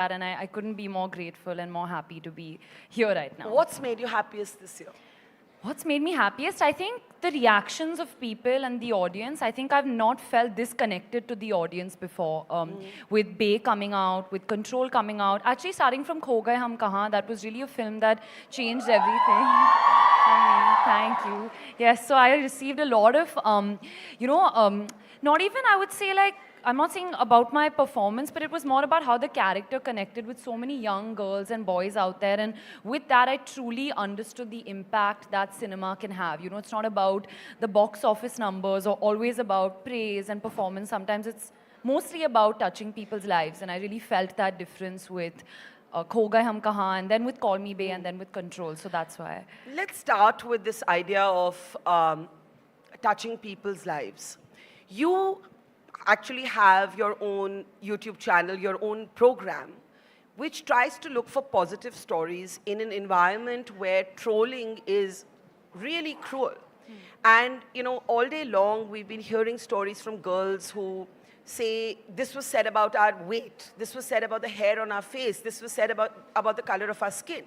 and I couldn't be more grateful and more happy to be here right now. What's made you happiest this year? What's made me happiest? I think the reactions of people and the audience. I think I've not felt this connected to the audience before. With Bay coming out, with Control coming out. Actually, starting from Kho Gaye Hum Kahan, that was really a film that changed everything. Thank you. Yes, so I received a lot of, not even I would say like, I'm not saying about my performance, but it was more about how the character connected with so many young girls and boys out there. And with that, I truly understood the impact that cinema can have. You know, it's not about the box office numbers or always about praise and performance. Sometimes it's mostly about touching people's lives. And I really felt that difference with Kho Gaye Hum Kahan, and then with Call Me Bay, and then with Control. So that's why. Let's start with this idea of touching people's lives. You actually have your own YouTube channel, your own program, which tries to look for positive stories in an environment where trolling is really cruel. And, you know, all day long, we've been hearing stories from girls who say, this was said about our weight, this was said about the hair on our face, this was said about the color of our skin.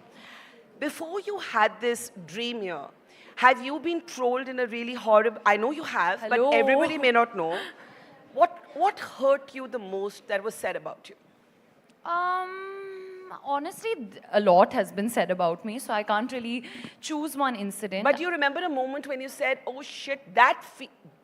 Before you had this dream here, have you been trolled in a really horrible, I know you have, Hello. but everybody may not know. What hurt you the most that was said about you? Honestly, a lot has been said about me, so I can't really choose one incident. But do you remember a moment when you said, oh shit, that,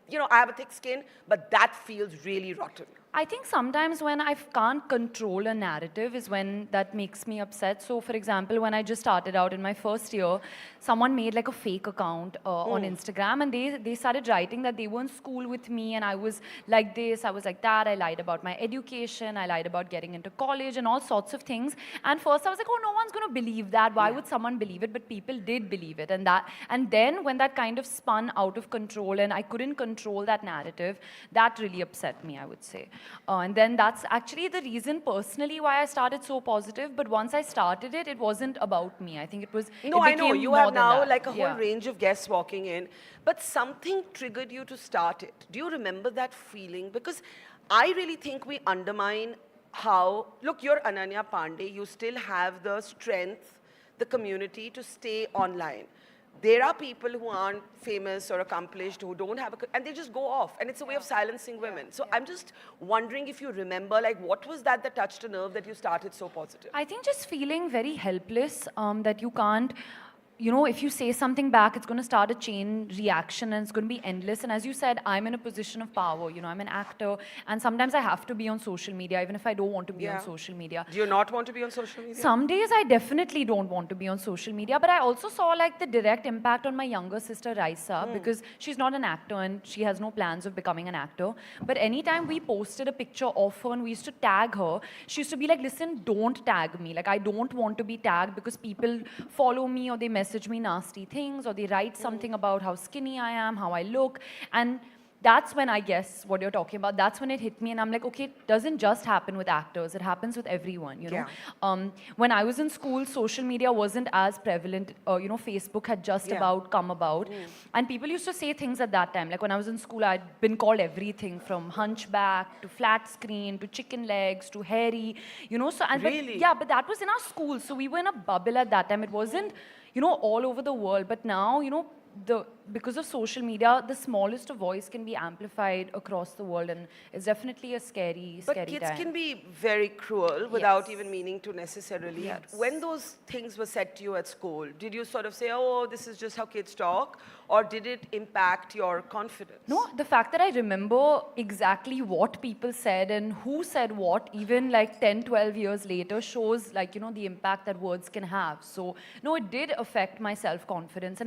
you know, I have a thick skin, but that feels really rotten? I think sometimes when I can't control a narrative is when that makes me upset. So, for example, when I just started out in my first year, someone made like a fake account on Instagram, and they started writing that they were in school with me, and I was like this, I was like that, I lied about my education, I lied about getting into college and all sorts of things. And first I was like, oh, no one's going to believe that. Why would someone believe it? But people did believe it. And then when that kind of spun out of control and I couldn't control that narrative, that really upset me, I would say. And then that's actually the reason personally why I started so positive. But once I started it, it wasn't about me. I think it was. No, I know. You have now like a whole Yeah. range of guests walking in. But something triggered you to start it. Do you remember that feeling? Because I really think we undermine how, look, you're Ananya Pandey. You still have the strength, the community to stay online. There are people who aren't famous or accomplished, who don't have and they just go off. And it's a way of silencing women. So I'm just wondering if you remember, like, what was that touched a nerve that you started so positive? I think just feeling very helpless, that you can't, you know, if you say something back, it's going to start a chain reaction and it's going to be endless. And as you said, I'm in a position of power. You know, I'm an actor, and sometimes I have to be on social media, even if I don't want to be on social media. Do you not want to be on social media? Some days I definitely don't want to be on social media, but I also saw like the direct impact on my younger sister Raisa, because she's not an actor and she has no plans of becoming an actor. But anytime we posted a picture of her and we used to tag her, she used to be like, listen, don't tag me. Like, I don't want to be tagged because people follow me or they message me nasty things or they write something about how skinny I am, how I look. And that's when I guess what you're talking about, that's when it hit me and I'm like, okay, it doesn't just happen with actors, it happens with everyone, you know. Yeah. When I was in school, social media wasn't as prevalent, you know, Facebook had just about come about. And people used to say things at that time. Like when I was in school, I'd been called everything from hunchback to flat screen to chicken legs to hairy, you know. So, and Really? But, yeah, but that was in our school. So we were in a bubble at that time. It wasn't, you know, all over the world. But now, you know, because of social media, the smallest of voice can be amplified across the world, and it's definitely a scary But time. kids can be very cruel without Yes. even meaning to necessarily. Yes. When those things were said to you at school, did you sort of say, oh, this is just how kids talk? Or did it impact your confidence? No, the fact that I remember exactly what people said and who said what, even like 10, 12 years later, shows like, you know, the impact that words can have. So, no, it did affect my self-confidence. And